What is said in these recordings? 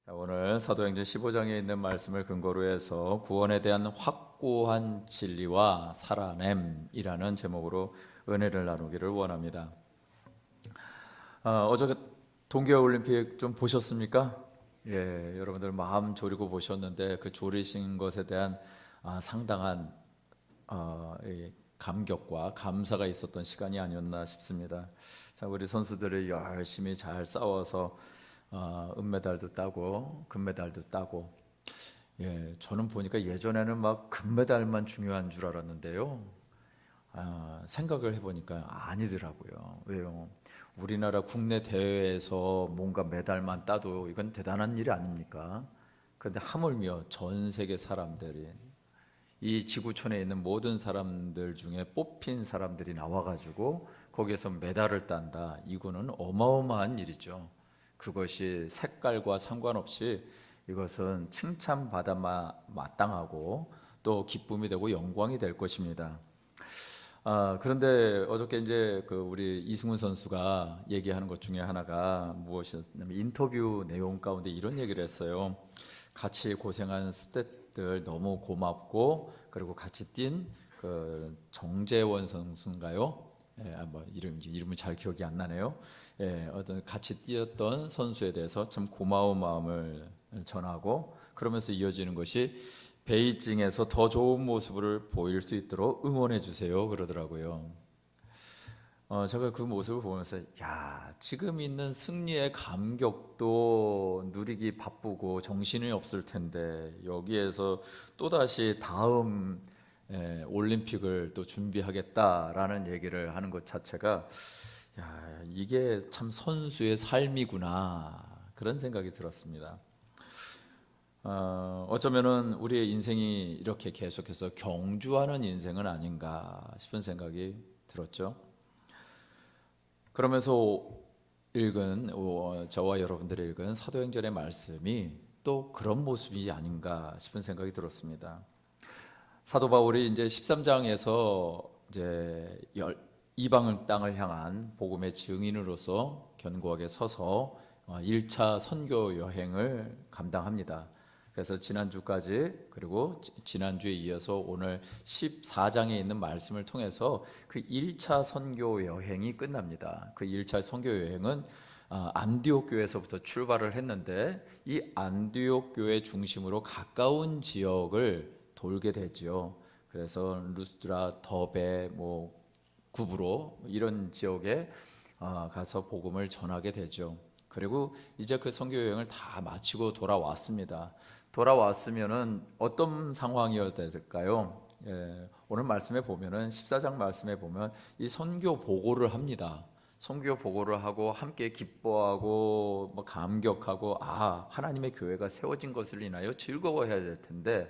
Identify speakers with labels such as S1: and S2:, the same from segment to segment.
S1: 오늘 사도행전 15장에 있는 말씀을 근거로 해서 구원에 대한 확고한 진리와 살아냄이라는 제목으로 은혜를 나누기를 원합니다. 어저께 동계올림픽 좀 보셨습니까? 예, 여러분들 마음 졸이고 보셨는데 그 졸이신 것에 대한 상당한 이 감격과 감사가 있었던 시간이 아니었나 싶습니다. 자, 우리 선수들이 열심히 잘 싸워서 은메달도 따고 금메달도 따고, 예, 저는 보니까 예전에는 막 금메달만 중요한 줄 알았는데요. 생각을 해보니까 아니더라고요. 왜요? 우리나라 국내 대회에서 뭔가 메달만 따도 이건 대단한 일이 아닙니까? 그런데 하물며 전 세계 사람들이, 이 지구촌에 있는 모든 사람들 중에 뽑힌 사람들이 나와가지고 거기에서 메달을 딴다. 이거는 어마어마한 일이죠. 그것이 색깔과 상관없이 이것은 칭찬받아 마땅하고 또 기쁨이 되고 영광이 될 것입니다. 그런데 어저께 이제 우리 이승훈 선수가 얘기하는 것 중에 하나가 무엇이었냐면, 인터뷰 내용 가운데 이런 얘기를 했어요. 같이 고생한 스태프들 너무 고맙고, 그리고 같이 뛴 정재원 선수인가요? 예, 이름은 잘 기억이 안 나네요. 예, 어떤 같이 뛰었던 선수에 대해서 참 고마운 마음을 전하고, 그러면서 이어지는 것이 베이징에서 더 좋은 모습을 보일 수 있도록 응원해 주세요 그러더라고요. 제가 그 모습을 보면서, 야, 지금 있는 승리의 감격도 누리기 바쁘고 정신이 없을 텐데 여기에서 또다시 다음 올림픽을 또 준비하겠다라는 얘기를 하는 것 자체가, 야, 이게 참 선수의 삶이구나, 그런 생각이 들었습니다. 어쩌면은 우리의 인생이 이렇게 계속해서 경주하는 인생은 아닌가 싶은 생각이 들었죠. 그러면서 읽은 저와 여러분들이 읽은 사도행전의 말씀이 또 그런 모습이 아닌가 싶은 생각이 들었습니다. 사도 바울이 이제 13장에서 이제 이방 땅을 향한 복음의 증인으로서 견고하게 서서 1차 선교 여행을 감당합니다. 그래서 지난주까지, 그리고 지난주에 이어서 오늘 14장에 있는 말씀을 통해서 그 1차 선교 여행이 끝납니다. 그 1차 선교 여행은 안디옥 교회에서부터 출발을 했는데, 이 안디옥 교회 중심으로 가까운 지역을 돌게 되죠. 그래서 루스드라, 더베, 구브로 이런 지역에 가서 복음을 전하게 되죠. 그리고 이제 그 선교 여행을 다 마치고 돌아왔습니다. 돌아왔으면은 어떤 상황이어야 될까요? 예, 오늘 말씀에 보면은 14장 말씀에 보면 이 선교 보고를 합니다. 선교 보고를 하고 함께 기뻐하고 감격하고, 하나님의 교회가 세워진 것을 인하여 즐거워해야 될 텐데,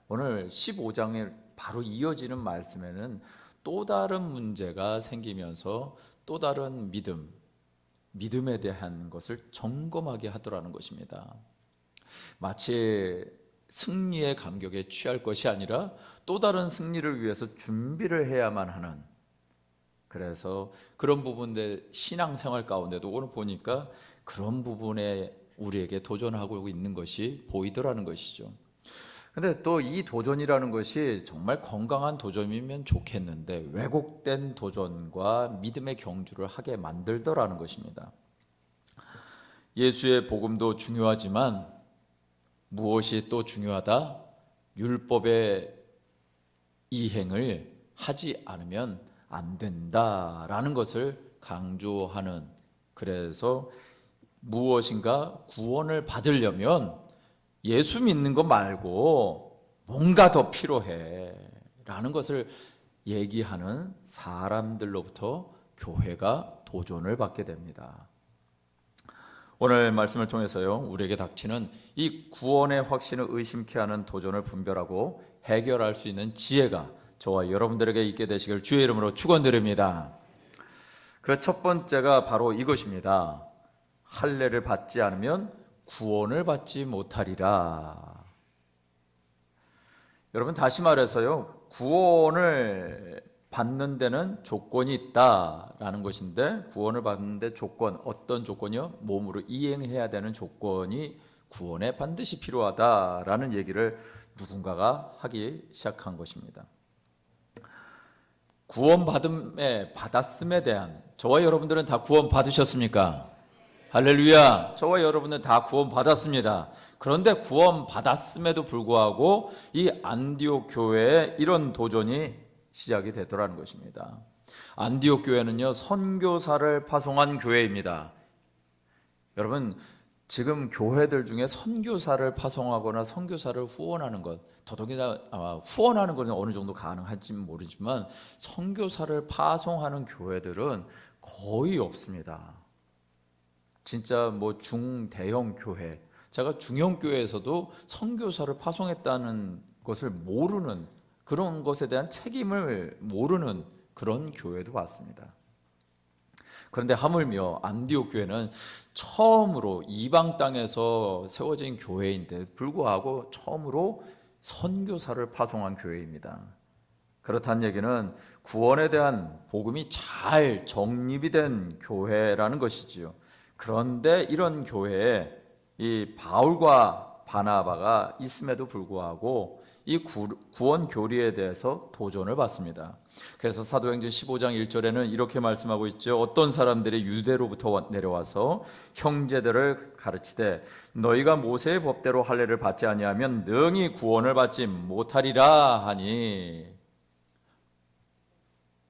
S1: 오늘 15장에 바로 이어지는 말씀에는 또 다른 문제가 생기면서 또 다른 믿음에 대한 것을 점검하게 하더라는 것입니다. 마치 승리의 감격에 취할 것이 아니라 또 다른 승리를 위해서 준비를 해야만 하는, 그래서 그런 부분들 신앙생활 가운데도 오늘 보니까 그런 부분에 우리에게 도전하고 있는 것이 보이더라는 것이죠. 근데 또 이 도전이라는 것이 정말 건강한 도전이면 좋겠는데, 왜곡된 도전과 믿음의 경주를 하게 만들더라는 것입니다. 예수의 복음도 중요하지만 무엇이 또 중요하다? 율법의 이행을 하지 않으면 안 된다라는 것을 강조하는, 그래서 무엇인가 구원을 받으려면 예수 믿는 것 말고 뭔가 더 필요해 라는 것을 얘기하는 사람들로부터 교회가 도전을 받게 됩니다. 오늘 말씀을 통해서요, 우리에게 닥치는 이 구원의 확신을 의심케 하는 도전을 분별하고 해결할 수 있는 지혜가 저와 여러분들에게 있게 되시길 주의 이름으로 축원드립니다. 그 첫 번째가 바로 이것입니다. 할례를 받지 않으면 구원을 받지 못하리라. 여러분, 다시 말해서요, 구원을 받는 데는 조건이 있다라는 것인데, 구원을 받는 데 조건, 어떤 조건이요? 몸으로 이행해야 되는 조건이 구원에 반드시 필요하다라는 얘기를 누군가가 하기 시작한 것입니다. 받았음에 대한, 저와 여러분들은 다 구원 받으셨습니까? 할렐루야. 저와 여러분은 다 구원 받았습니다. 그런데 구원 받았음에도 불구하고 이 안디옥 교회에 이런 도전이 시작이 되더라는 것입니다. 안디옥 교회는요, 선교사를 파송한 교회입니다. 여러분, 지금 교회들 중에 선교사를 파송하거나 선교사를 후원하는 것, 더더욱이나 후원하는 것은 어느 정도 가능할지는 모르지만 선교사를 파송하는 교회들은 거의 없습니다. 진짜 뭐 중대형 교회, 제가 중형 교회에서도 선교사를 파송했다는 것을 모르는, 그런 것에 대한 책임을 모르는 그런 교회도 봤습니다. 그런데 하물며 안디옥 교회는 처음으로 이방 땅에서 세워진 교회인데 불구하고 처음으로 선교사를 파송한 교회입니다. 그렇다는 얘기는 구원에 대한 복음이 잘 정립이 된 교회라는 것이지요. 그런데 이런 교회에 이 바울과 바나바가 있음에도 불구하고 이 구원 교리에 대해서 도전을 받습니다. 그래서 사도행전 15장 1절에는 이렇게 말씀하고 있죠. 어떤 사람들이 유대로부터 내려와서 형제들을 가르치되 너희가 모세의 법대로 할례를 받지 아니하면 능히 구원을 받지 못하리라 하니,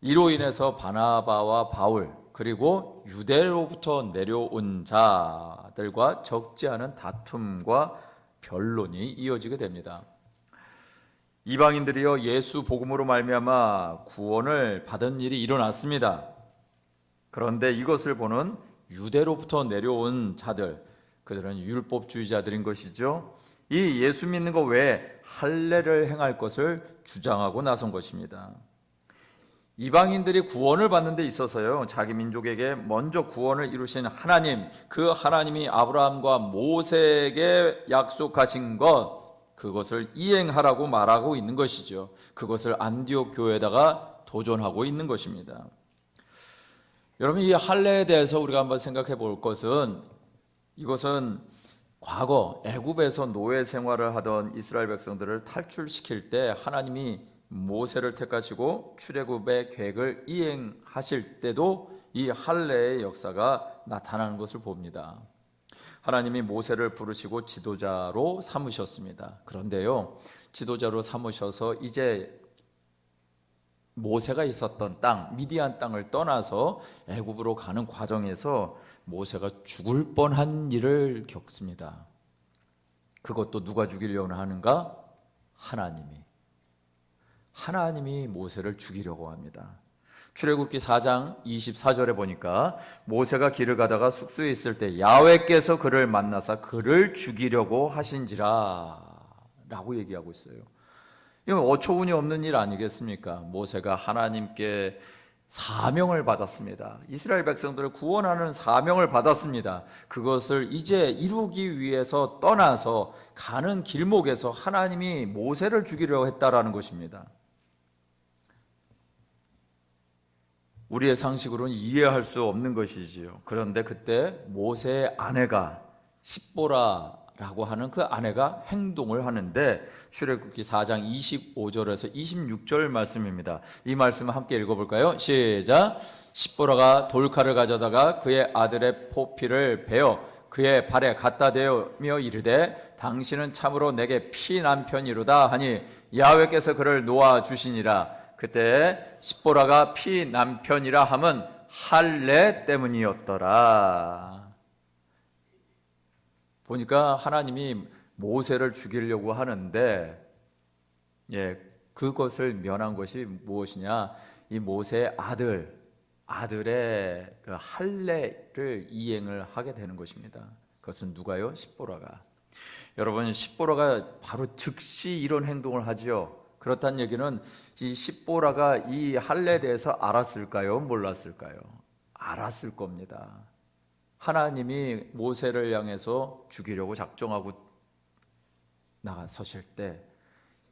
S1: 이로 인해서 바나바와 바울 그리고 유대로부터 내려온 자들과 적지 않은 다툼과 변론이 이어지게 됩니다. 이방인들이여 예수 복음으로 말미암아 구원을 받은 일이 일어났습니다. 그런데 이것을 보는 유대로부터 내려온 자들, 그들은 율법주의자들인 것이죠. 이 예수 믿는 것 외에 할례를 행할 것을 주장하고 나선 것입니다. 이방인들이 구원을 받는 데 있어서요, 자기 민족에게 먼저 구원을 이루신 하나님, 그 하나님이 아브라함과 모세에게 약속하신 것, 그것을 이행하라고 말하고 있는 것이죠. 그것을 안디옥 교회에다가 도전하고 있는 것입니다. 여러분, 이 할례에 대해서 우리가 한번 생각해 볼 것은, 이것은 과거 애굽에서 노예 생활을 하던 이스라엘 백성들을 탈출시킬 때 하나님이 모세를 택하시고 출애굽의 계획을 이행하실 때도 이 할례의 역사가 나타나는 것을 봅니다. 하나님이 모세를 부르시고 지도자로 삼으셨습니다. 그런데요, 지도자로 삼으셔서 이제 모세가 있었던 땅, 미디안 땅을 떠나서 애굽으로 가는 과정에서 모세가 죽을 뻔한 일을 겪습니다. 그것도 누가 죽이려고 하는가? 하나님이 모세를 죽이려고 합니다. 출애굽기 4장 24절에 보니까 모세가 길을 가다가 숙소에 있을 때 야훼께서 그를 만나사 그를 죽이려고 하신지라 라고 얘기하고 있어요. 이건 어처구니 없는 일 아니겠습니까? 모세가 하나님께 사명을 받았습니다. 이스라엘 백성들을 구원하는 사명을 받았습니다. 그것을 이제 이루기 위해서 떠나서 가는 길목에서 하나님이 모세를 죽이려고 했다라는 것입니다. 우리의 상식으로는 이해할 수 없는 것이지요. 그런데 그때 모세의 아내가 십보라라고 하는 그 아내가 행동을 하는데, 출애굽기 4장 25절에서 26절 말씀입니다. 이 말씀을 함께 읽어볼까요? 시작. 십보라가 돌칼을 가져다가 그의 아들의 포피를 베어 그의 발에 갖다 대며 이르되 당신은 참으로 내게 피난편이로다 하니 야훼께서 그를 놓아 주시니라. 그때 십보라가 피난편이라 함은 할례 때문이었더라. 보니까 하나님이 모세를 죽이려고 하는데, 그것을 면한 것이 무엇이냐? 이 모세의 아들의 그 할례를 이행을 하게 되는 것입니다. 그것은 누가요? 십보라가. 여러분, 십보라가 바로 즉시 이런 행동을 하지요. 그렇다는 얘기는 이 십보라가 이 할례에 대해서 알았을까요? 몰랐을까요? 알았을 겁니다. 하나님이 모세를 향해서 죽이려고 작정하고 나서실 때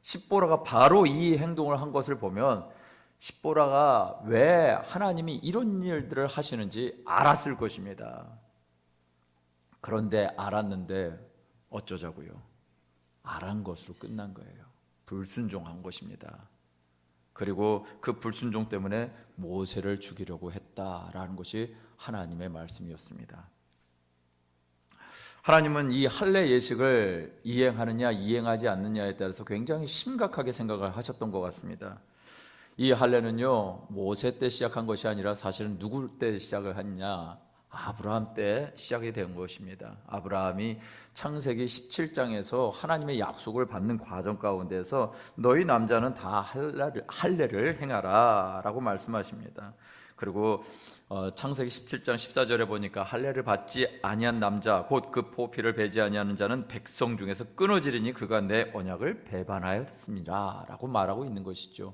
S1: 십보라가 바로 이 행동을 한 것을 보면 십보라가 왜 하나님이 이런 일들을 하시는지 알았을 것입니다. 그런데 알았는데 어쩌자고요? 아란 것으로 끝난 거예요. 불순종한 것입니다. 그리고 그 불순종 때문에 모세를 죽이려고 했다라는 것이 하나님의 말씀이었습니다. 하나님은 이 할례 예식을 이행하느냐 이행하지 않느냐에 따라서 굉장히 심각하게 생각을 하셨던 것 같습니다. 이 할례는요, 모세 때 시작한 것이 아니라 사실은 누구 때 시작을 했냐? 아브라함 때 시작이 된 것입니다. 아브라함이 창세기 17장에서 하나님의 약속을 받는 과정 가운데서 너희 남자는 다 할례를 행하라 라고 말씀하십니다. 그리고 창세기 17장 14절에 보니까 할례를 받지 아니한 남자 곧 그 포피를 베지 아니하는 자는 백성 중에서 끊어지리니 그가 내 언약을 배반하였습니다 라고 말하고 있는 것이죠.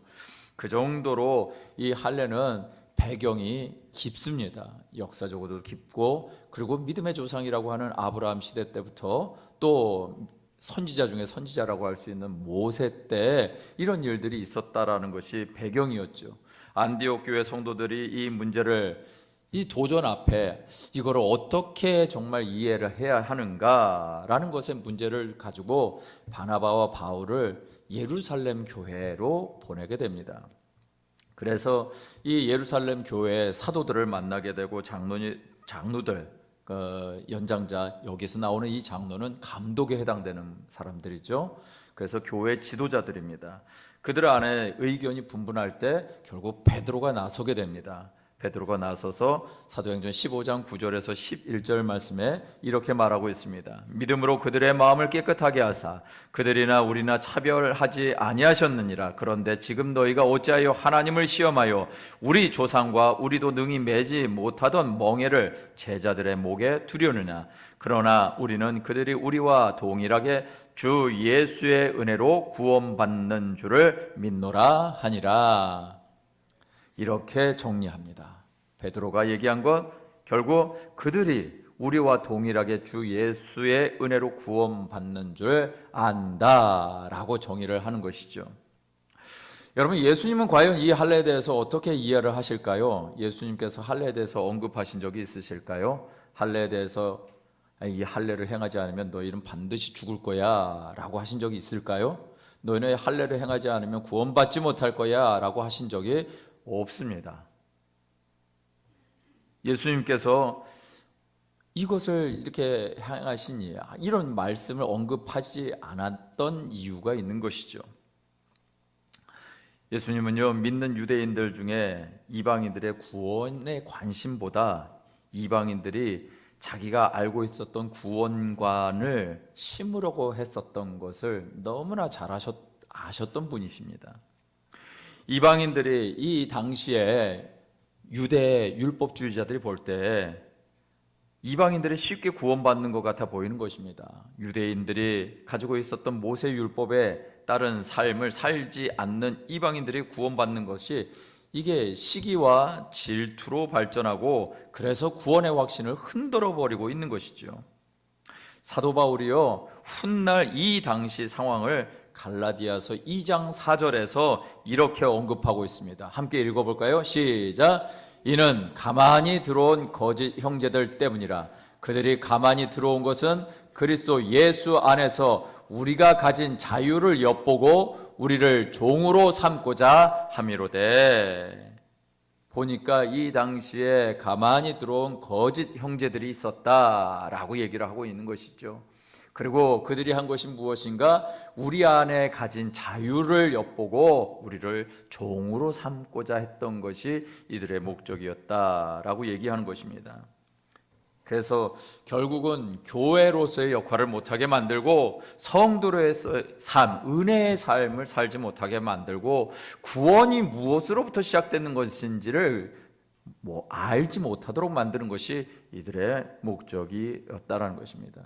S1: 그 정도로 이 할례는 배경이 깊습니다. 역사적으로도 깊고, 그리고 믿음의 조상이라고 하는 아브라함 시대 때부터 또 선지자 중에 선지자라고 할 수 있는 모세 때 이런 일들이 있었다라는 것이 배경이었죠. 안디옥 교회 성도들이 이 문제를, 이 도전 앞에 이거를 어떻게 정말 이해를 해야 하는가라는 것의 문제를 가지고 바나바와 바울을 예루살렘 교회로 보내게 됩니다. 그래서 이 예루살렘 교회의 사도들을 만나게 되고, 장로들, 연장자, 여기서 나오는 이 장로는 감독에 해당되는 사람들이죠. 그래서 교회 지도자들입니다. 그들 안에 의견이 분분할 때 결국 베드로가 나서게 됩니다. 베드로가 나서서 사도행전 15장 9절에서 11절 말씀에 이렇게 말하고 있습니다. 믿음으로 그들의 마음을 깨끗하게 하사 그들이나 우리나 차별하지 아니하셨느니라. 그런데 지금 너희가 어찌하여 하나님을 시험하여 우리 조상과 우리도 능히 매지 못하던 멍에를 제자들의 목에 두려느냐. 그러나 우리는 그들이 우리와 동일하게 주 예수의 은혜로 구원받는 줄을 믿노라 하니라. 이렇게 정리합니다. 베드로가 얘기한 것, 결국 그들이 우리와 동일하게 주 예수의 은혜로 구원받는 줄 안다라고 정의를 하는 것이죠. 여러분, 예수님은 과연 이 할례에 대해서 어떻게 이해를 하실까요? 예수님께서 할례에 대해서 언급하신 적이 있으실까요? 할례에 대해서 이 할례를 행하지 않으면 너희는 반드시 죽을 거야 라고 하신 적이 있을까요? 너희는 할례를 행하지 않으면 구원받지 못할 거야 라고 하신 적이 없습니다. 예수님께서 이것을 이렇게 행하시니 이런 말씀을 언급하지 않았던 이유가 있는 것이죠. 예수님은요, 믿는 유대인들 중에 이방인들의 구원의 관심보다 이방인들이 자기가 알고 있었던 구원관을 심으려고 했었던 것을 너무나 잘 아셨던 분이십니다. 이방인들이 이 당시에 유대 율법주의자들이 볼 때 이방인들이 쉽게 구원받는 것 같아 보이는 것입니다. 유대인들이 가지고 있었던 모세 율법에 따른 삶을 살지 않는 이방인들이 구원받는 것이, 이게 시기와 질투로 발전하고 그래서 구원의 확신을 흔들어 버리고 있는 것이죠. 사도 바울이요, 훗날 이 당시 상황을 갈라디아서 2장 4절에서 이렇게 언급하고 있습니다. 함께 읽어볼까요? 시작. 이는 가만히 들어온 거짓 형제들 때문이라. 그들이 가만히 들어온 것은 그리스도 예수 안에서 우리가 가진 자유를 엿보고 우리를 종으로 삼고자 함이로되. 보니까 이 당시에 가만히 들어온 거짓 형제들이 있었다라고 얘기를 하고 있는 것이죠. 그리고 그들이 한 것이 무엇인가? 우리 안에 가진 자유를 엿보고 우리를 종으로 삼고자 했던 것이 이들의 목적이었다라고 얘기하는 것입니다. 그래서 결국은 교회로서의 역할을 못하게 만들고 성도로의 삶, 은혜의 삶을 살지 못하게 만들고 구원이 무엇으로부터 시작되는 것인지를 알지 못하도록 만드는 것이 이들의 목적이었다라는 것입니다.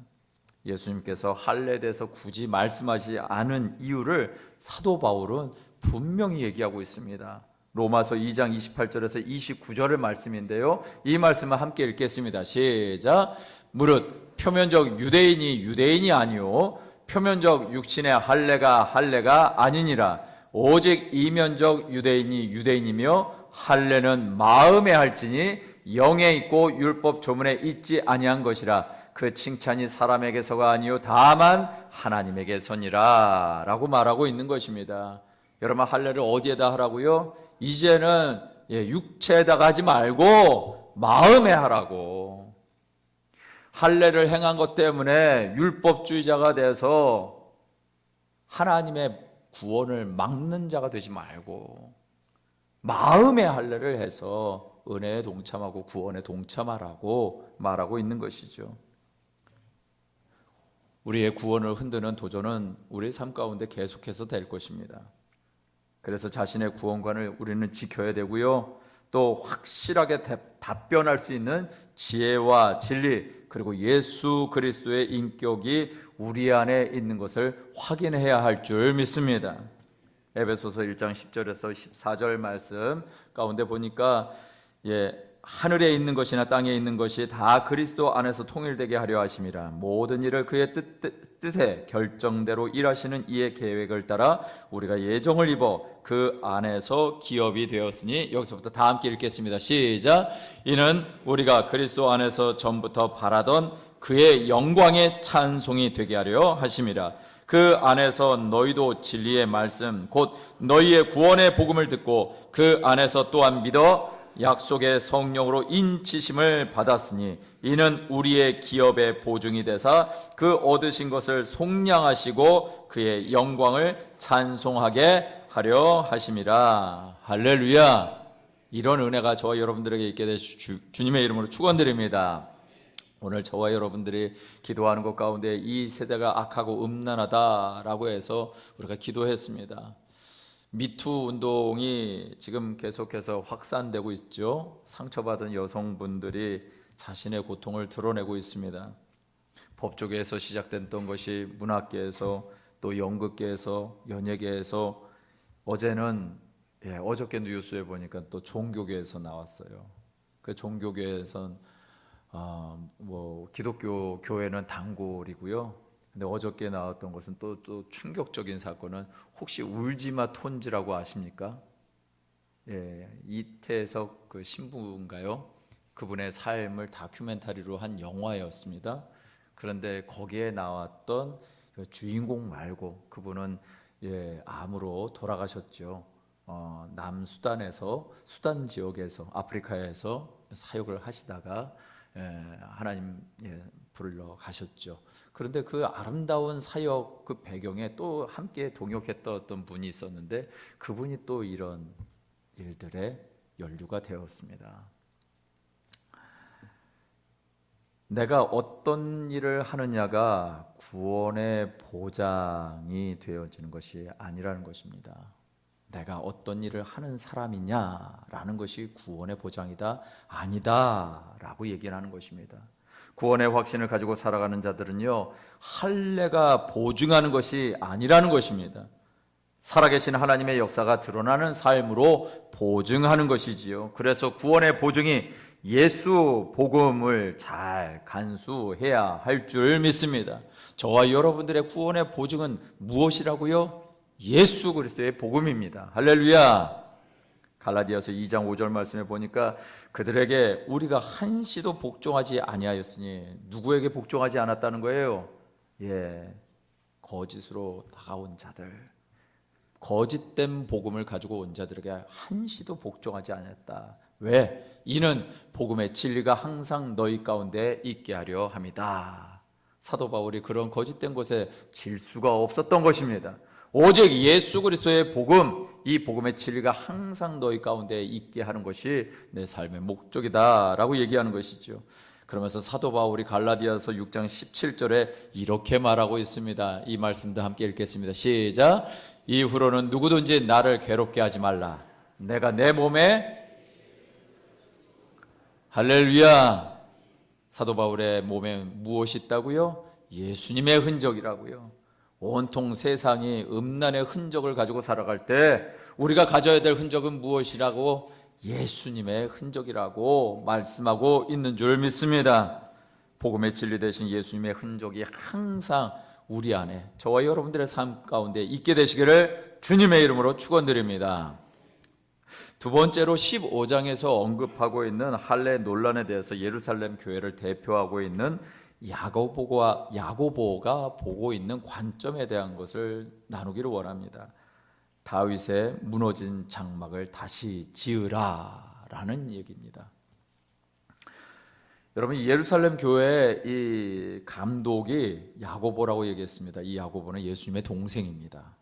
S1: 예수님께서 할례에 대해서 굳이 말씀하지 않은 이유를 사도 바울은 분명히 얘기하고 있습니다. 로마서 2장 28절에서 29절의 말씀인데요, 이 말씀을 함께 읽겠습니다. 시작. 무릇 표면적 유대인이 유대인이 아니요 표면적 육신의 할례가 아니니라. 오직 이면적 유대인이 유대인이며 할례는 마음에 할지니 영에 있고 율법 조문에 있지 아니한 것이라. 그 칭찬이 사람에게서가 아니요 다만 하나님에게서니라 라고 말하고 있는 것입니다. 여러분, 할례를 어디에다 하라고요? 이제는 육체에다가 하지 말고 마음에 하라고. 할례를 행한 것 때문에 율법주의자가 돼서 하나님의 구원을 막는 자가 되지 말고 마음의 할례를 해서 은혜에 동참하고 구원에 동참하라고 말하고 있는 것이죠. 우리의 구원을 흔드는 도전은 우리의 삶 가운데 계속해서 될 것입니다. 그래서 자신의 구원관을 우리는 지켜야 되고요, 또 확실하게 답변할 수 있는 지혜와 진리, 그리고 예수 그리스도의 인격이 우리 안에 있는 것을 확인해야 할 줄 믿습니다. 에베소서 1장 10절에서 14절 말씀 가운데 보니까 하늘에 있는 것이나 땅에 있는 것이 다 그리스도 안에서 통일되게 하려 하심이라. 모든 일을 그의 뜻에 결정대로 일하시는 이의 계획을 따라 우리가 예정을 입어 그 안에서 기업이 되었으니. 여기서부터 다 함께 읽겠습니다. 시작. 이는 우리가 그리스도 안에서 전부터 바라던 그의 영광의 찬송이 되게 하려 하심이라. 그 안에서 너희도 진리의 말씀 곧 너희의 구원의 복음을 듣고 그 안에서 또한 믿어 약속의 성령으로 인치심을 받았으니 이는 우리의 기업의 보증이 되사 그 얻으신 것을 속량하시고 그의 영광을 찬송하게 하려 하심이라. 할렐루야. 이런 은혜가 저와 여러분들에게 있게 되시 주님의 이름으로 축원드립니다. 오늘 저와 여러분들이 기도하는 것 가운데 이 세대가 악하고 음란하다라고 해서 우리가 기도했습니다. 미투 운동이 지금 계속해서 확산되고 있죠. 상처받은 여성분들이 자신의 고통을 드러내고 있습니다. 법조계에서 시작됐던 것이 문학계에서, 또 연극계에서, 연예계에서, 어제는 어저께 뉴스에 보니까 또 종교계에서 나왔어요. 그 종교계에선 기독교 교회는 단골이고요. 근데 어저께 나왔던 것은 또 충격적인 사건은, 혹시 울지마 톤지라고 아십니까? 이태석 그 신부인가요? 그분의 삶을 다큐멘터리로 한 영화였습니다. 그런데 거기에 나왔던 그 주인공 말고 그분은 암으로 돌아가셨죠. 남수단에서, 수단 지역에서, 아프리카에서 사역을 하시다가 하나님 불러 가셨죠. 그런데 그 아름다운 사역 그 배경에 또 함께 동역했던 어떤 분이 있었는데, 그분이 또 이런 일들에 연루가 되었습니다. 내가 어떤 일을 하느냐가 구원의 보장이 되어지는 것이 아니라는 것입니다. 내가 어떤 일을 하는 사람이냐라는 것이 구원의 보장이다, 아니다 라고 얘기를 하는 것입니다. 구원의 확신을 가지고 살아가는 자들은요, 할례가 보증하는 것이 아니라는 것입니다. 살아계신 하나님의 역사가 드러나는 삶으로 보증하는 것이지요. 그래서 구원의 보증이 예수 복음을 잘 간수해야 할 줄 믿습니다. 저와 여러분들의 구원의 보증은 무엇이라고요? 예수 그리스도의 복음입니다. 할렐루야. 갈라디아서 2장 5절 말씀에 보니까 그들에게 우리가 한시도 복종하지 아니하였으니, 누구에게 복종하지 않았다는 거예요? 거짓으로 다가온 자들, 거짓된 복음을 가지고 온 자들에게 한시도 복종하지 않았다. 왜? 이는 복음의 진리가 항상 너희 가운데 있게 하려 함이다. 사도 바울이 그런 거짓된 것에 질 수가 없었던 것입니다. 오직 예수 그리스도의 복음, 이 복음의 진리가 항상 너희 가운데 있게 하는 것이 내 삶의 목적이다 라고 얘기하는 것이죠. 그러면서 사도 바울이 갈라디아서 6장 17절에 이렇게 말하고 있습니다. 이 말씀도 함께 읽겠습니다. 시작. 이후로는 누구든지 나를 괴롭게 하지 말라. 내가 내 몸에, 할렐루야, 사도 바울의 몸에 무엇이 있다고요? 예수님의 흔적이라고요. 온통 세상이 음란의 흔적을 가지고 살아갈 때 우리가 가져야 될 흔적은 무엇이라고? 예수님의 흔적이라고 말씀하고 있는 줄 믿습니다. 복음의 진리 되신 예수님의 흔적이 항상 우리 안에, 저와 여러분들의 삶 가운데 있게 되시기를 주님의 이름으로 축원드립니다. 두 번째로 15장에서 언급하고 있는 할례 논란에 대해서 예루살렘 교회를 대표하고 있는 야고보가 보고 있는 관점에 대한 것을 나누기를 원합니다. 다윗의 무너진 장막을 다시 지으라 라는 얘기입니다. 여러분, 예루살렘 교회 이 감독이 야고보라고 얘기했습니다. 이 야고보는 예수님의 동생입니다.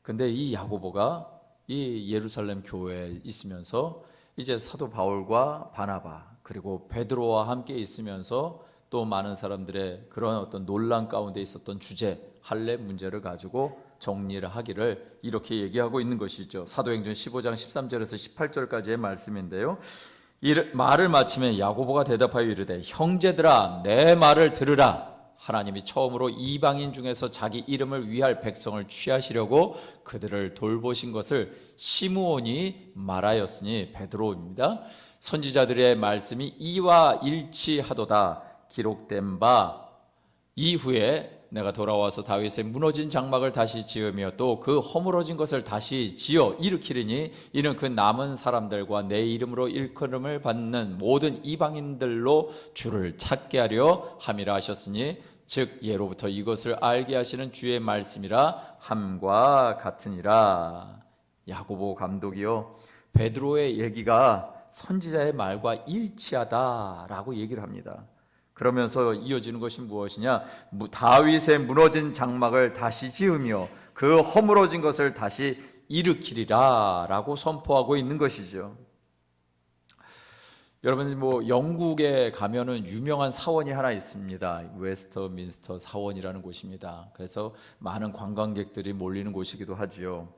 S1: 근데 이 야고보가 이 예루살렘 교회에 있으면서 이제 사도 바울과 바나바 그리고 베드로와 함께 있으면서 또 많은 사람들의 그런 어떤 논란 가운데 있었던 주제, 할례 문제를 가지고 정리를 하기를 이렇게 얘기하고 있는 것이죠. 사도행전 15장 13절에서 18절까지의 말씀인데요. 이 말을 마치면 야고보가 대답하여 이르되 형제들아 내 말을 들으라. 하나님이 처음으로 이방인 중에서 자기 이름을 위할 백성을 취하시려고 그들을 돌보신 것을 시므온이 말하였으니 베드로입니다. 선지자들의 말씀이 이와 일치하도다. 기록된 바 이후에 내가 돌아와서 다윗의 무너진 장막을 다시 지으며 또 그 허물어진 것을 다시 지어 일으키리니 이는 그 남은 사람들과 내 이름으로 일컬음을 받는 모든 이방인들로 주를 찾게 하려 함이라 하셨으니 즉 예로부터 이것을 알게 하시는 주의 말씀이라 함과 같으니라. 야고보 감독이요, 베드로의 얘기가 선지자의 말과 일치하다라고 얘기를 합니다. 그러면서 이어지는 것이 무엇이냐? 다윗의 무너진 장막을 다시 지으며 그 허물어진 것을 다시 일으키리라 라고 선포하고 있는 것이죠. 여러분, 영국에 가면은 유명한 사원이 하나 있습니다. 웨스터민스터 사원이라는 곳입니다. 그래서 많은 관광객들이 몰리는 곳이기도 하지요.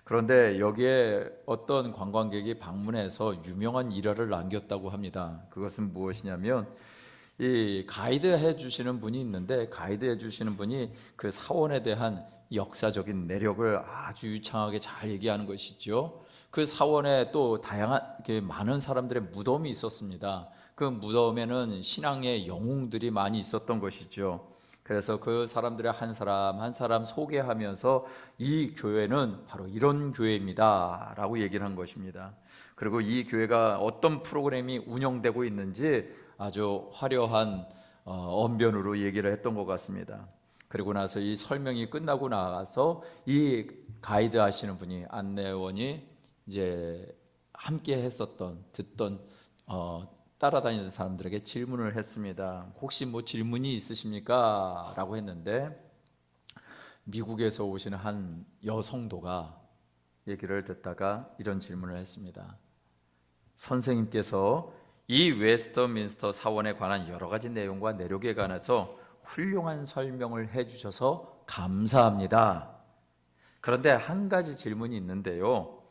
S1: 그런데 여기에 어떤 관광객이 방문해서 유명한 일화를 남겼다고 합니다. 그것은 무엇이냐면 이 가이드 해주시는 분이 있는데 가이드 해주시는 분이 그 사원에 대한 역사적인 내력을 아주 유창하게 잘 얘기하는 것이죠. 그 사원에 또 다양한 많은 사람들의 무덤이 있었습니다. 그 무덤에는 신앙의 영웅들이 많이 있었던 것이죠. 그래서 그 사람들의 한 사람 한 사람 소개하면서 이 교회는 바로 이런 교회입니다 라고 얘기를 한 것입니다. 그리고 이 교회가 어떤 프로그램이 운영되고 있는지 아주 화려한 언변으로 얘기를 했던 것 같습니다. 그리고 나서 이 설명이 끝나고 나가서 이 가이드 하시는 분이, 안내원이 이제 함께 했었던, 듣던 따라다니는 사람들에게 질문을 했습니다. 혹시 질문이 있으십니까? 라고 했는데 미국에서 오시는 한 여성도가 얘기를 듣다가 이런 질문을 했습니다. 선생님께서 이 웨스터민스터 사원에 관한 여러 가지 내용과 내력에 관해서 훌륭한 설명을 해주셔서 감사합니다. 그런데 한 가지 질문이 있는데요.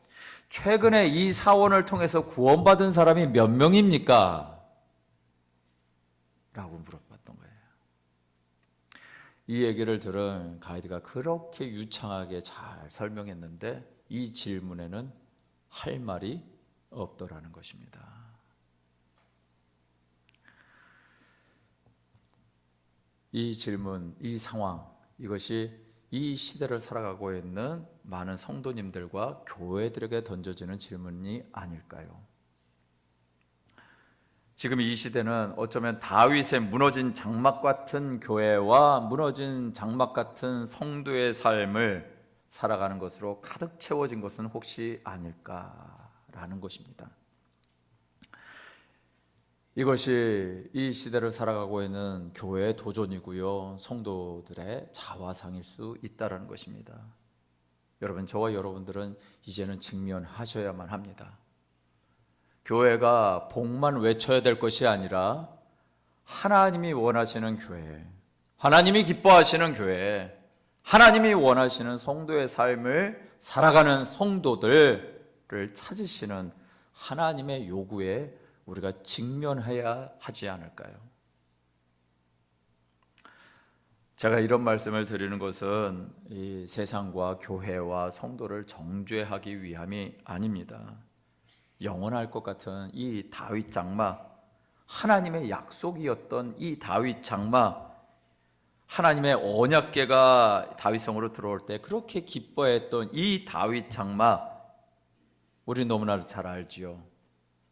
S1: 최근에 이 사원을 통해서 구원받은 사람이 몇 명입니까? 라고 물어봤던 거예요. 이 얘기를 들은 가이드가 그렇게 유창하게 잘 설명했는데 이 질문에는 할 말이 없더라는 것입니다. 이 질문, 이 상황, 이것이 이 시대를 살아가고 있는 많은 성도님들과 교회들에게 던져지는 질문이 아닐까요? 지금 이 시대는 어쩌면 다윗의 무너진 장막 같은 교회와 무너진 장막 같은 성도의 삶을 살아가는 것으로 가득 채워진 것은 혹시 아닐까라는 것입니다. 이것이 이 시대를 살아가고 있는 교회의 도전이고요, 성도들의 자화상일 수 있다는 것입니다. 여러분, 저와 여러분들은 이제는 직면하셔야만 합니다. 교회가 복만 외쳐야 될 것이 아니라 하나님이 원하시는 교회, 하나님이 기뻐하시는 교회, 하나님이 원하시는 성도의 삶을 살아가는 성도들을 찾으시는 하나님의 요구에 우리가 직면해야 하지 않을까요? 제가 이런 말씀을 드리는 것은 이 세상과 교회와 성도를 정죄하기 위함이 아닙니다. 영원할 것 같은 이 다윗 장막, 하나님의 약속이었던 이 다윗 장막, 하나님의 언약궤가 다윗성으로 들어올 때 그렇게 기뻐했던 이 다윗 장막, 우리 너무나 잘 알지요.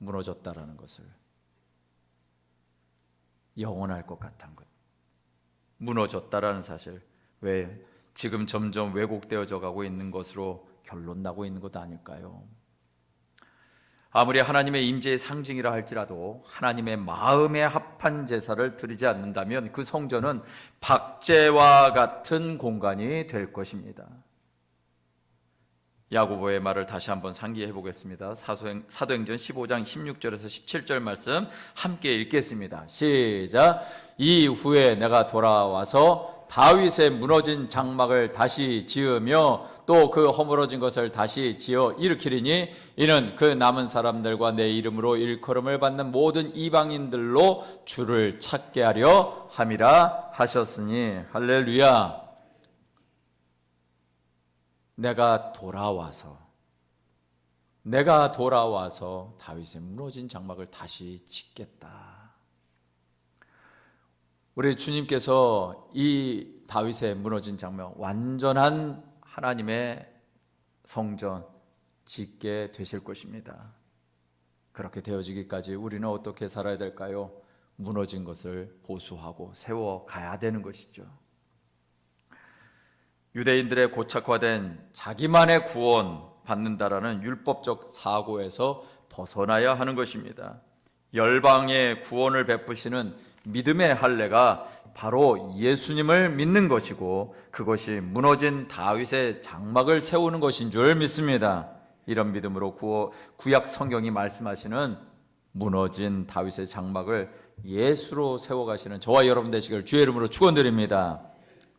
S1: 무너졌다라는 것을. 영원할 것 같은 것, 무너졌다라는 사실, 왜 지금 점점 왜곡되어져 가고 있는 것으로 결론 나고 있는 것 아닐까요? 아무리 하나님의 임재의 상징이라 할지라도 하나님의 마음에 합한 제사를 드리지 않는다면 그 성전은 박제와 같은 공간이 될 것입니다. 야고보의 말을 다시 한번 상기해 보겠습니다. 사도행전 15장 16절에서 17절 말씀 함께 읽겠습니다. 시작. 이후에 내가 돌아와서 다윗의 무너진 장막을 다시 지으며 또 그 허물어진 것을 다시 지어 일으키리니 이는 그 남은 사람들과 내 이름으로 일컬음을 받는 모든 이방인들로 주를 찾게 하려 함이라 하셨으니. 할렐루야. 내가 돌아와서 다윗의 무너진 장막을 다시 짓겠다. 우리 주님께서 이 다윗의 무너진 장막, 완전한 하나님의 성전 짓게 되실 것입니다. 그렇게 되어지기까지 우리는 어떻게 살아야 될까요? 무너진 것을 보수하고 세워가야 되는 것이죠. 유대인들의 고착화된 자기만의 구원 받는다라는 율법적 사고에서 벗어나야 하는 것입니다. 열방의 구원을 베푸시는 믿음의 할례가 바로 예수님을 믿는 것이고 그것이 무너진 다윗의 장막을 세우는 것인 줄 믿습니다. 이런 믿음으로 구약 성경이 말씀하시는 무너진 다윗의 장막을 예수로 세워가시는 저와 여러분 되시길 주의 이름으로 축원드립니다.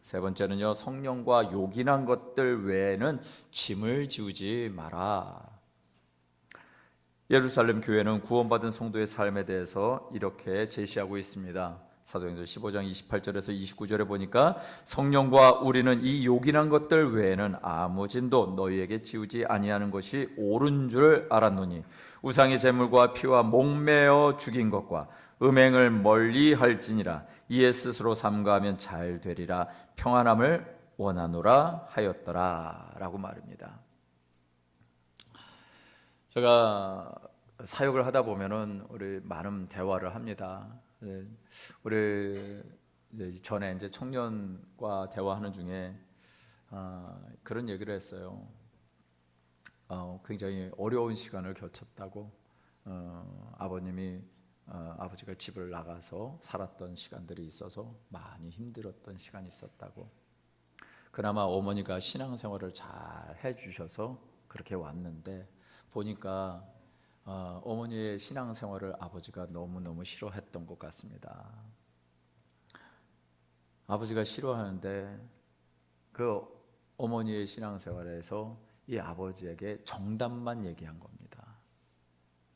S1: 세 번째는요, 성령과 요긴한 것들 외에는 짐을 지우지 마라. 예루살렘 교회는 구원받은 성도의 삶에 대해서 이렇게 제시하고 있습니다. 사도행전 15장 28절에서 29절에 보니까 성령과 우리는 이 요긴한 것들 외에는 아무 짐도 너희에게 지우지 아니하는 것이 옳은 줄 알았노니 우상의 제물과 피와 목매어 죽인 것과 음행을 멀리 할지니라. 이에 스스로 삼가하면 잘 되리라. 평안함을 원하노라 하였더라 라고 말입니다. 제가 사역을 하다 보면은 우리 많은 대화를 합니다. 우리 전에 이제 청년과 대화하는 중에 그런 얘기를 했어요. 굉장히 어려운 시간을 겪었다고. 아버지가 집을 나가서 살았던 시간들이 있어서 많이 힘들었던 시간이 있었다고. 그나마 어머니가 신앙생활을 잘 해주셔서 그렇게 왔는데 보니까 어머니의 신앙생활을 아버지가 너무너무 싫어했던 것 같습니다. 아버지가 싫어하는데 그 어머니의 신앙생활에서 이 아버지에게 정답만 얘기한 겁니다.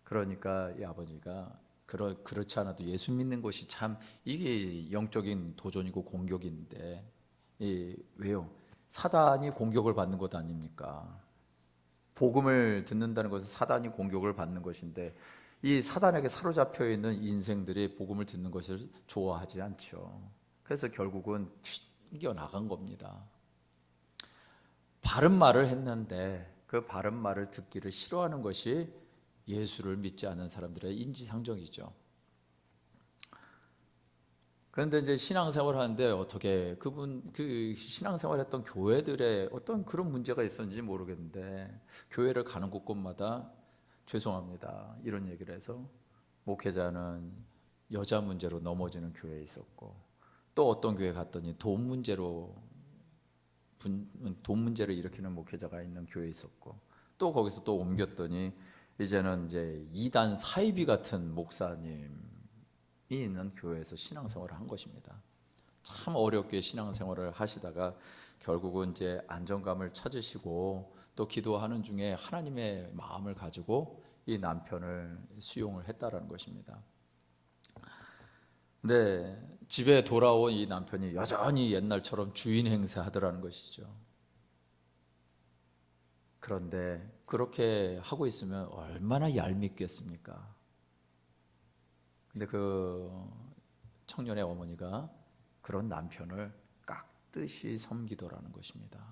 S1: 그러니까 이 아버지가 그렇지 않아도 예수 믿는 것이 참 이게 영적인 도전이고 공격인데 왜요? 사단이 공격을 받는 것 아닙니까? 복음을 듣는다는 것은 사단이 공격을 받는 것인데 이 사단에게 사로잡혀 있는 인생들이 복음을 듣는 것을 좋아하지 않죠. 그래서 결국은 튕겨 나간 겁니다. 바른 말을 했는데 그 바른 말을 듣기를 싫어하는 것이 예수를 믿지 않는 사람들의 인지상정이죠. 그런데 이제 신앙생활을 하는데 어떻게 그 신앙생활했던 교회들의 어떤 그런 문제가 있었는지 모르겠는데 교회를 가는 곳곳마다 죄송합니다 이런 얘기를 해서 목회자는 여자 문제로 넘어지는 교회에 있었고 또 어떤 교회 갔더니 돈 문제를 일으키는 목회자가 있는 교회에 있었고 또 거기서 또 옮겼더니 이제는 이제 이단 사이비 같은 목사님이 있는 교회에서 신앙생활을 한 것입니다. 참 어렵게 신앙생활을 하시다가 결국은 이제 안정감을 찾으시고 또 기도하는 중에 하나님의 마음을 가지고 이 남편을 수용을 했다라는 것입니다. 근데 집에 돌아온 이 남편이 여전히 옛날처럼 주인 행세하더라는 것이죠. 그런데 그렇게 하고 있으면 얼마나 얄밉겠습니까? 근데 그 청년의 어머니가 그런 남편을 깍듯이 섬기더라는 것입니다.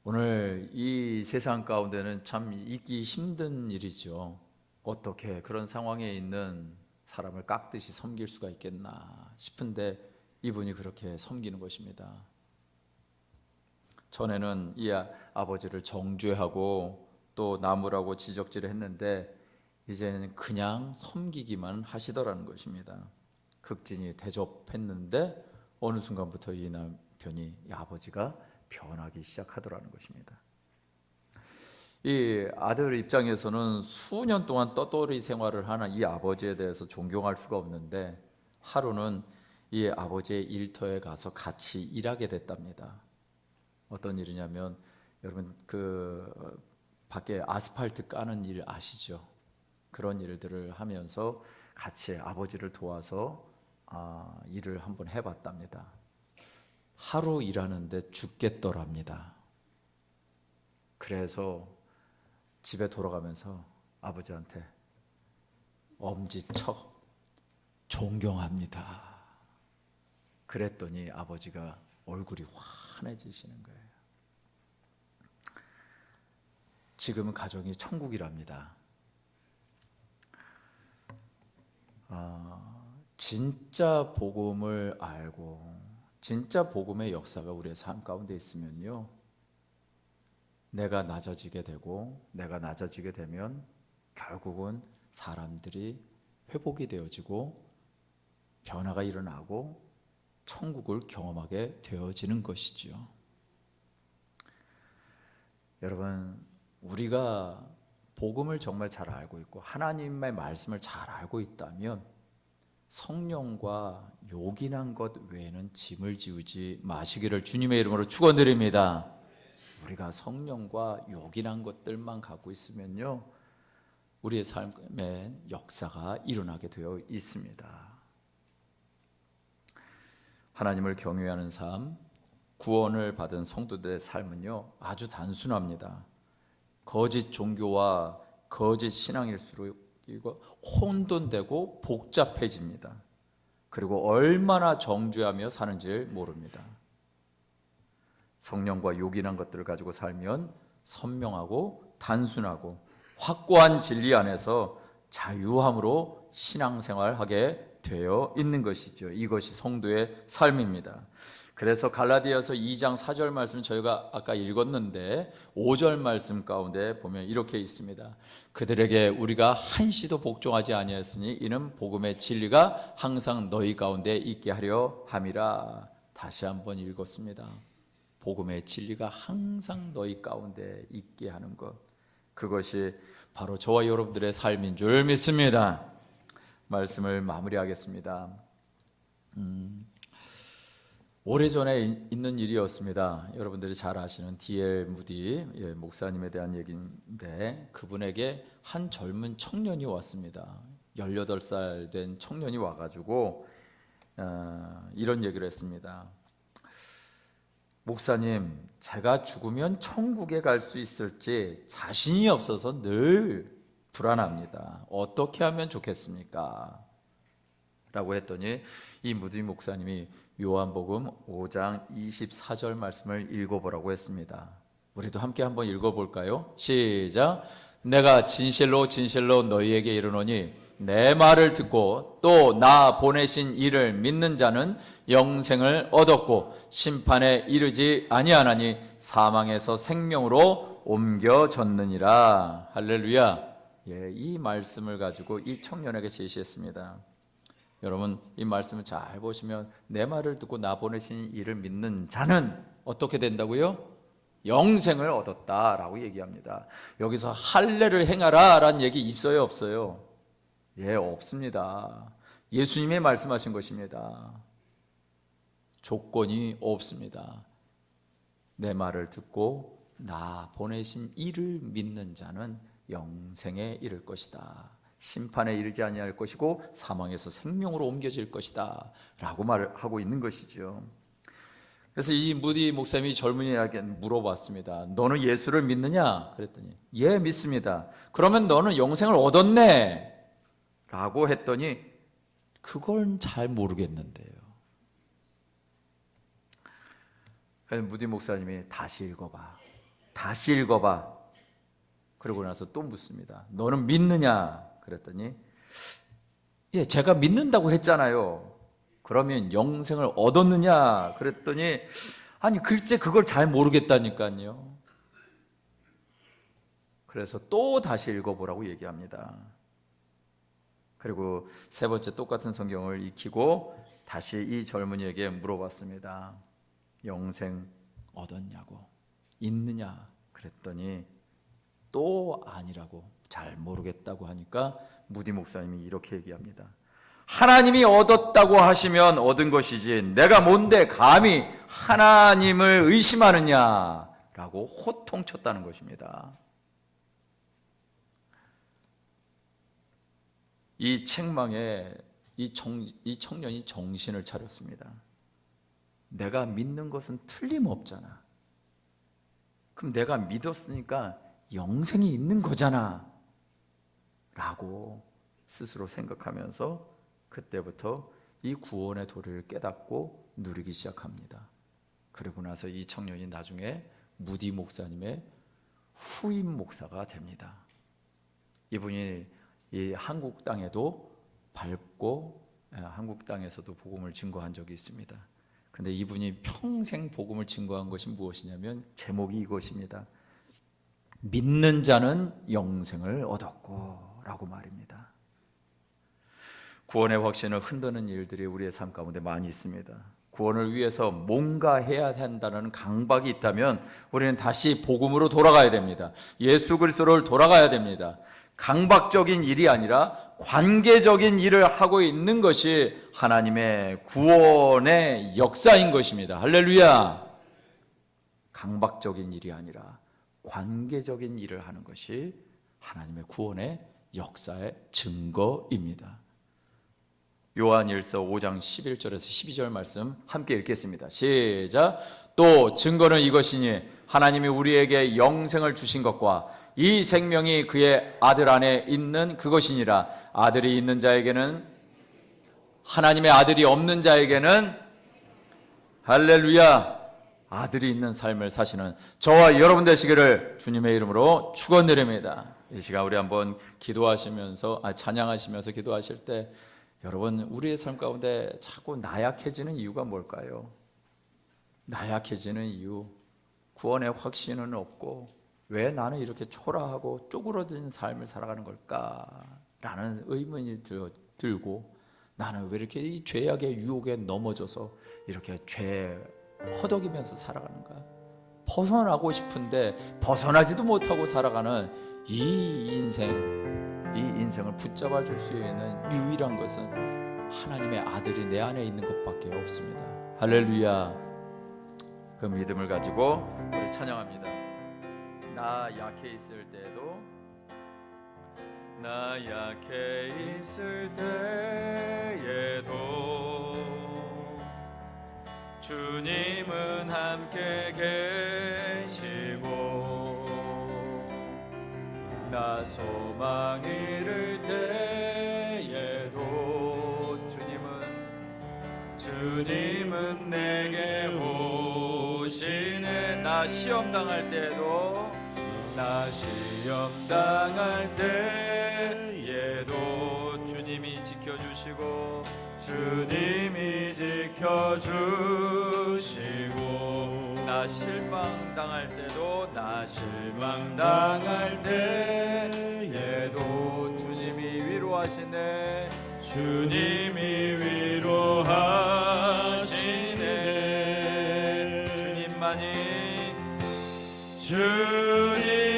S1: 오늘 이 세상 가운데는 참 있기 힘든 일이죠. 어떻게 그런 상황에 있는 사람을 깎듯이 섬길 수가 있겠나 싶은데 이분이 그렇게 섬기는 것입니다. 전에는 이 아버지를 정죄하고 또 나무라고 지적질을 했는데 이제는 그냥 섬기기만 하시더라는 것입니다. 극진히 대접했는데 어느 순간부터 이 남편이, 이 아버지가 변하기 시작하더라는 것입니다. 이 아들 입장에서는 수년 동안 떳떳이 생활을 하는 이 아버지에 대해서 존경할 수가 없는데 하루는 이 아버지의 일터에 가서 같이 일하게 됐답니다. 어떤 일이냐면 여러분 그 밖에 아스팔트 까는 일 아시죠? 그런 일들을 하면서 같이 아버지를 도와서 일을 한번 해봤답니다. 하루 일하는데 죽겠더랍니다. 그래서 집에 돌아가면서 아버지한테 엄지척 존경합니다. 그랬더니 아버지가 얼굴이 환해지시는 거예요. 지금은 가정이 천국이랍니다. 진짜 복음을 알고 진짜 복음의 역사가 우리의 삶 가운데 있으면요, 내가 낮아지게 되고 내가 낮아지게 되면 결국은 사람들이 회복이 되어지고 변화가 일어나고 천국을 경험하게 되어지는 것이죠. 여러분, 우리가 복음을 정말 잘 알고 있고 하나님의 말씀을 잘 알고 있다면 성령과 요긴한 것 외에는 짐을 지우지 마시기를 주님의 이름으로 축원드립니다. 우리가 성령과 요긴한 것들만 갖고 있으면요, 우리의 삶에 역사가 일어나게 되어 있습니다. 하나님을 경외하는 삶, 구원을 받은 성도들의 삶은요 아주 단순합니다. 거짓 종교와 거짓 신앙일수록 이거 혼돈되고 복잡해집니다. 그리고 얼마나 정죄하며 사는지 모릅니다. 성령과 요긴한 것들을 가지고 살면 선명하고 단순하고 확고한 진리 안에서 자유함으로 신앙생활하게 되어 있는 것이죠. 이것이 성도의 삶입니다. 그래서 갈라디아서 2장 4절 말씀 저희가 아까 읽었는데 5절 말씀 가운데 보면 이렇게 있습니다. 그들에게 우리가 한시도 복종하지 아니하였으니 이는 복음의 진리가 항상 너희 가운데 있게 하려 함이라. 다시 한번 읽었습니다. 복음의 진리가 항상 너희 가운데 있게 하는 것, 그것이 바로 저와 여러분들의 삶인 줄 믿습니다. 말씀을 마무리하겠습니다. 오래전에 있는 일이었습니다. 여러분들이 잘 아시는 D.L. 무디 목사님에 대한 얘기인데 그분에게 한 젊은 청년이 왔습니다. 18살 된 청년이 와가지고 이런 얘기를 했습니다. 목사님, 제가 죽으면 천국에 갈 수 있을지 자신이 없어서 늘 불안합니다. 어떻게 하면 좋겠습니까? 라고 했더니 이 무디 목사님이 요한복음 5장 24절 말씀을 읽어보라고 했습니다. 우리도 함께 한번 읽어볼까요? 시작. 내가 진실로 진실로 너희에게 이르노니 내 말을 듣고 또 나 보내신 이를 믿는 자는 영생을 얻었고 심판에 이르지 아니하나니 사망에서 생명으로 옮겨졌느니라. 할렐루야. 이 말씀을 가지고 이 청년에게 제시했습니다. 여러분, 이 말씀을 잘 보시면 내 말을 듣고 나 보내신 이를 믿는 자는 어떻게 된다고요? 영생을 얻었다라고 얘기합니다. 여기서 할례를 행하라 라는 얘기 있어요, 없어요? 없습니다. 예수님이 말씀하신 것입니다. 조건이 없습니다. 내 말을 듣고 나 보내신 이를 믿는 자는 영생에 이를 것이다. 심판에 이르지 아니할 것이고 사망에서 생명으로 옮겨질 것이다 라고 말을 하고 있는 것이죠. 그래서 이 무디 목사님이 젊은이에게 물어봤습니다. 너는 예수를 믿느냐? 그랬더니 예, 믿습니다. 그러면 너는 영생을 얻었네 라고 했더니 그걸 잘 모르겠는데요. 무디 목사님이 다시 읽어봐, 다시 읽어봐. 그러고 나서 또 묻습니다. 너는 믿느냐? 그랬더니 예, 제가 믿는다고 했잖아요. 그러면 영생을 얻었느냐 그랬더니 아니 글쎄 그걸 잘 모르겠다니까요. 그래서 또 다시 읽어보라고 얘기합니다. 그리고 세 번째 똑같은 성경을 익히고 다시 이 젊은이에게 물어봤습니다. 영생 얻었냐고, 있느냐 그랬더니 또 아니라고, 잘 모르겠다고 하니까 무디 목사님이 이렇게 얘기합니다. 하나님이 얻었다고 하시면 얻은 것이지 내가 뭔데 감히 하나님을 의심하느냐라고 호통쳤다는 것입니다. 이 책망에 이 청년이 정신을 차렸습니다. 내가 믿는 것은 틀림없잖아. 그럼 내가 믿었으니까 영생이 있는 거잖아 라고 스스로 생각하면서 그때부터 이 구원의 도리를 깨닫고 누리기 시작합니다. 그러고 나서 이 청년이 나중에 무디 목사님의 후임 목사가 됩니다. 이분이 이 한국 땅에도 밟고 한국 땅에서도 복음을 증거한 적이 있습니다. 근데 이분이 평생 복음을 증거한 것이 무엇이냐면 제목이 이것입니다. 믿는 자는 영생을 얻었고 라고 말입니다. 구원의 확신을 흔드는 일들이 우리의 삶 가운데 많이 있습니다. 구원을 위해서 뭔가 해야 한다는 강박이 있다면 우리는 다시 복음으로 돌아가야 됩니다. 예수 그리스도를 돌아가야 됩니다. 강박적인 일이 아니라 관계적인 일을 하고 있는 것이 하나님의 구원의 역사인 것입니다. 할렐루야. 강박적인 일이 아니라 관계적인 일을 하는 것이 하나님의 구원의 역사의 증거입니다. 요한일서 5장 11절에서 12절 말씀 함께 읽겠습니다. 시작. 또 증거는 이것이니 하나님이 우리에게 영생을 주신 것과 이 생명이 그의 아들 안에 있는 그것이니라. 아들이 있는 자에게는, 하나님의 아들이 없는 자에게는, 할렐루야, 아들이 있는 삶을 사시는 저와 여러분 되시기를 주님의 이름으로 축원드립니다. 이 시간 우리 한번 기도하시면서 찬양하시면서 기도하실 때 여러분, 우리의 삶 가운데 자꾸 나약해지는 이유가 뭘까요? 나약해지는 이유, 구원의 확신은 없고 왜 나는 이렇게 초라하고 쪼그러진 삶을 살아가는 걸까라는 의문이 들고, 나는 왜 이렇게 이 죄악의 유혹에 넘어져서 이렇게 죄 허덕이면서 살아가는가? 벗어나고 싶은데 벗어나지도 못하고 살아가는 이 인생을 붙잡아 줄 수 있는 유일한 것은 하나님의 아들이 내 안에 있는 것밖에 없습니다. 할렐루야. 그 믿음을 가지고 우리 찬양합니다. 나 약해 있을 때도, 나 약해 있을 때에도 주님은 함께 계시고, 나 소망 잃을 때에도 주님은 내게 오시네. 나 시험 당할 때도, 나 시험 당할 때에도 주님이 지켜주시고, 주님이 지켜주시고, 나 실망 당할 때도, 나 실망 당할 때에도 주님이 위로하시네. 주님이 위로하시네. 주님만이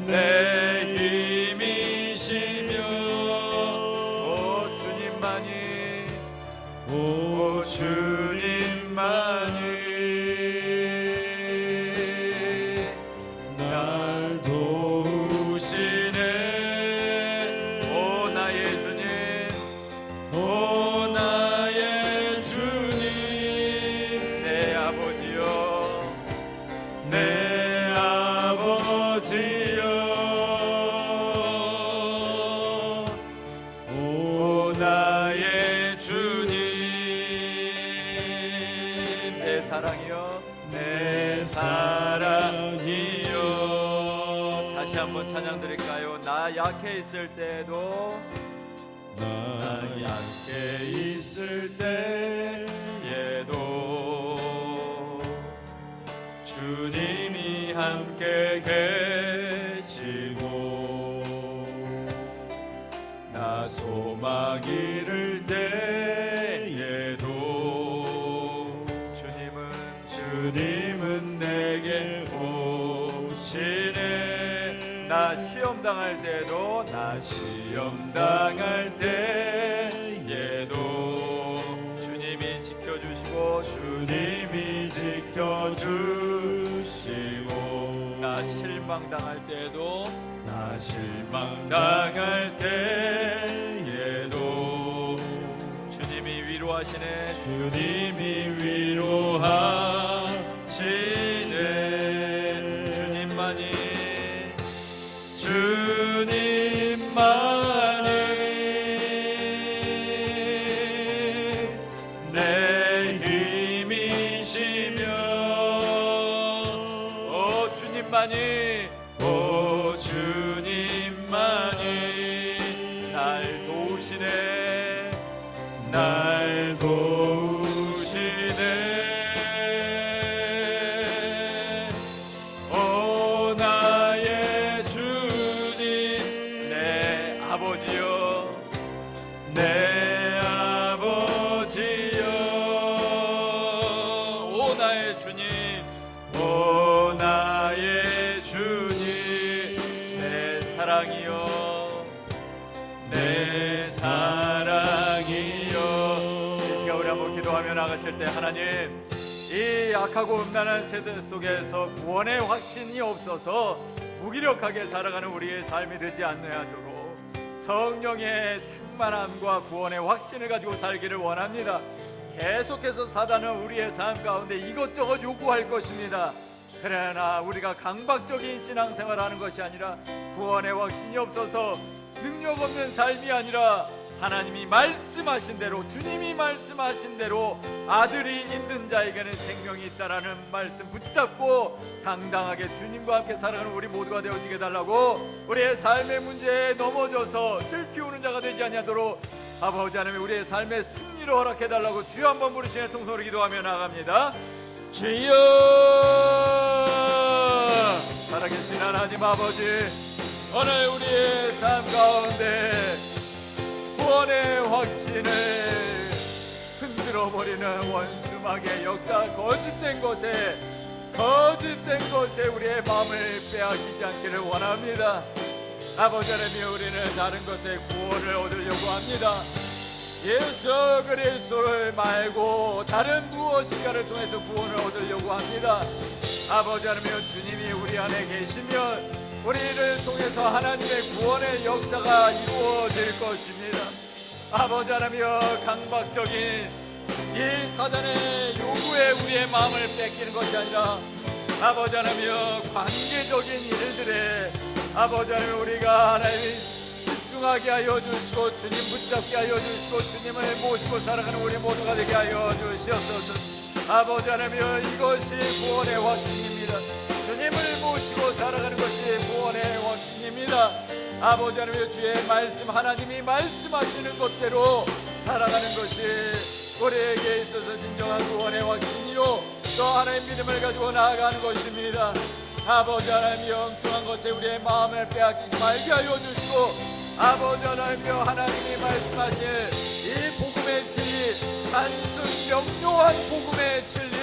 S1: 내 힘이시며, 오 주님만이, 오 주님만이 날 도우시네. 오 나의 주님, 오 나의 주님, 내 아버지여, 내 아버지여, 오 나의 주님, 내 사랑이여, 내 사랑이여. 다시 한번 찬양 드릴까요? 나 약해 있을 때에도, 나 약해 있을 때에도 주님이 함께 계시고, 나 소망 잃을 때에도 주님은 내게 오시네. 나 시험 당할 때도, 나 시험 당할 때에도 주님이 지켜주시고, 주님이 지켜주시고, 나 실망 당할 때도, 나 실망 당할 때에도 주님이 위로하시네. 주님이 위로하시네. 주님만이 내 힘이시며, 오 주님만이, 오 주님만이 날 도우시네. 날 도우시네. 오 나의 주님, 내 아버지여, 내 아버지여. 오 나의 주님, 오 나의 주님, 내 사랑이여, 내 사랑이여. 이 시간 우리 한번 기도하며 나가실 때, 하나님, 이 약하고 음란한 세대 속에서 구원의 확신이 없어서 무기력하게 살아가는 우리의 삶이 되지 않도록 성령의 충만함과 구원의 확신을 가지고 살기를 원합니다. 계속해서 사단은 우리의 삶 가운데 이것저것 요구할 것입니다. 그러나 우리가 강박적인 신앙생활을 하는 것이 아니라, 구원의 확신이 없어서 능력 없는 삶이 아니라, 하나님이 말씀하신 대로, 주님이 말씀하신 대로 아들이 있는 자에게는 생명이 있다라는 말씀 붙잡고 당당하게 주님과 함께 살아가는 우리 모두가 되어지게 달라고, 우리의 삶의 문제에 넘어져서 슬피우는 자가 되지 아니하도록 아버지 하나님 우리의 삶의 승리를 허락해 달라고 주여 한번 부르시는 통성으로 기도하며 나갑니다. 주여, 살아계신 하나님 아버지, 오늘 우리의 삶 가운데 구원의 확신을 흔들어버리는 원수막의 역사, 거짓된 것에 우리의 마음을 빼앗기지 않기를 원합니다. 아버지 하나님, 우리는 다른 것에 구원을 얻으려고 합니다. 예수 그리스도를 말고 다른 무엇인가를 통해서 구원을 얻으려고 합니다. 아버지 하나님, 주님이 우리 안에 계시면 우리를 통해서 하나님의 구원의 역사가 이루어질 것입니다. 아버지 하나님, 강박적인 이 사단의 요구에 우리의 마음을 뺏기는 것이 아니라, 아버지 하나님, 관계적인 일들에 아버지 하나님 우리가 하나님 집중하게 하여 주시고, 주님 붙잡게 하여 주시고, 주님을 모시고 살아가는 우리 모두가 되게 하여 주시옵소서. 아버지 하나님, 이것이 구원의 확신입니다. 주님을 모시고 살아가는 것이 구원의 확신입니다. 아버지 하나님, 주의 말씀, 하나님이 말씀하시는 것대로 살아가는 것이 우리에게 있어서 진정한 구원의 확신이요, 또 하나님 믿음을 가지고 나아가는 것입니다. 아버지 하나님, 엉뚱한 것에 우리의 마음을 빼앗기지 말게 하여 주시고, 아버지 하나님, 하나님이 말씀하신 이 복음의 진리, 단순 명료한 복음의 진리,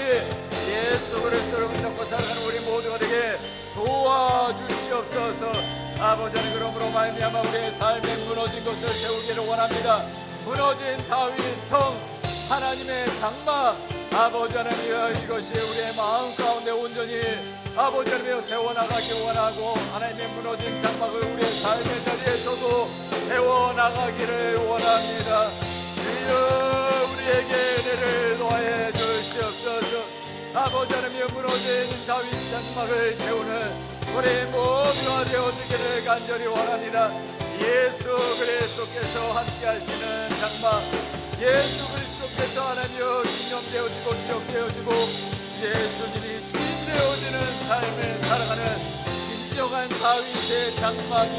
S1: 예수 그리스도를 붙잡고 살아가는 우리 모두가 되게 도와주시옵소서. 아버지 하나님, 그러므로 말미암아 우리의 삶에 무너진 것을 세우기를 원합니다. 무너진 다윗 성, 하나님의 장막, 아버지 하나님, 이것이 우리의 마음 가운데 온전히 아버지 하나님 세워나가기 원하고, 하나님의 무너진 장막을 우리의 삶의 자리에서도 세워나가기를 원합니다. 주여, 우리에게 은혜를 더해 주시옵소서. 아버지 하나님, 무너진 다윗 장막을 세우는 우리 모두가 되어주기를 간절히 원합니다. 예수 그리스도께서 함께 하시는 장막, 예수 그리스도께서 하나님여 기념되어지고 기억되어지고 예수님이 주인 되어지는 삶을 살아가는 진정한 다윗의 장막이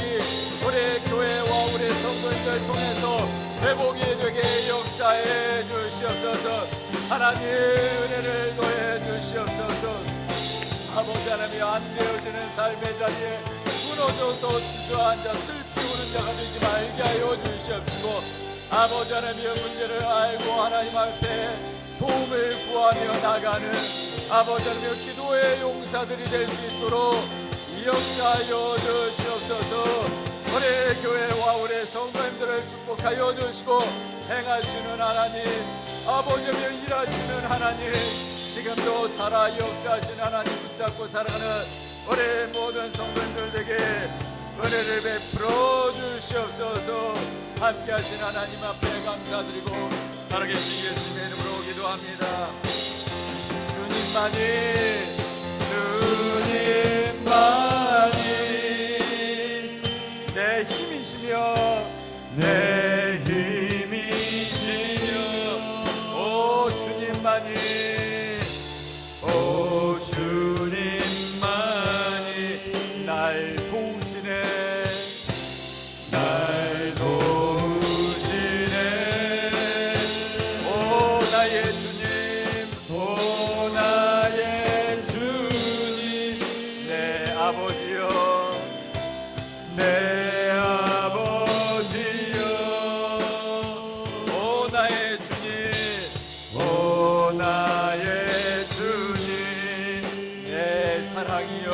S1: 우리 교회와 우리 성도님들 통해서 회복이 되게 역사해 주시옵소서. 하나님 은혜를 더해 주시옵소서. 아버지 하나님, 안 되어지는 삶의 자리에 무너져서 주저앉아 슬피 우는 자가 되지 말게 하여 주시옵시고, 아버지 하나님의 문제를 알고 하나님 앞에 도움을 구하며 나가는 아버지 하나님의 기도의 용사들이 될 수 있도록 역사하여 주시옵소서. 우리 교회와 우리 성도님들을 축복하여 주시고 행하시는 하나님, 아버지 하나님 일하시는 하나님, 지금도 살아 역사하시는 하나님 붙잡고 살아가는 우리 모든 성도님들에게 은혜를 베풀어 주시옵소서. 함께 하신 하나님 앞에 감사드리고 살아계신 예수님의 이름으로 기도합니다. 주님만이 내 힘이시며 내 힘이시며 오 주님만이 오 주님만이 날 도우시네, 날 도우시네. 오 나의 주님, 오 나의 주님, 내 아버지여, 내 아버지여. 오 나의 주님, 오 나의 주님, 내 사랑이여,